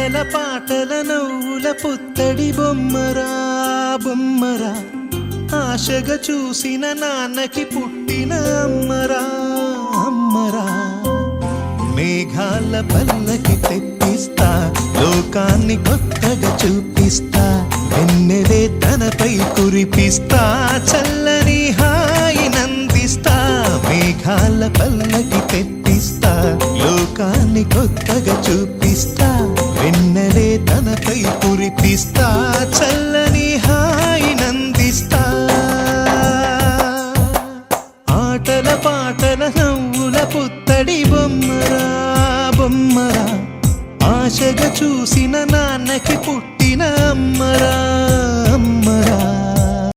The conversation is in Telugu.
ఆటల పాటల నవ్వుల పుత్తడి బొమ్మరా బొమ్మరా ఆశగా చూసిన నాన్నకి పుట్టిన అమ్మరా అమ్మరా మేఘాల పల్లకి తెప్పిస్తా లోకాన్ని కొత్తగా చూపిస్తా వెన్నెలే తనపై కురిపిస్తా చల్లని హాయినందిస్తా మేఘాల పల్లకి తెప్పిస్తా లోకాన్ని కొత్తగా చూపిస్తా వెన్నెలే తనపై కురిపిస్తా చల్లని హాయినందిస్తా ఆటల పాటల నవ్వుల పుత్తడి బొమ్మరా బొమ్మరా ఆశగా చూసిన నాన్నకి పుట్టిన అమ్మరా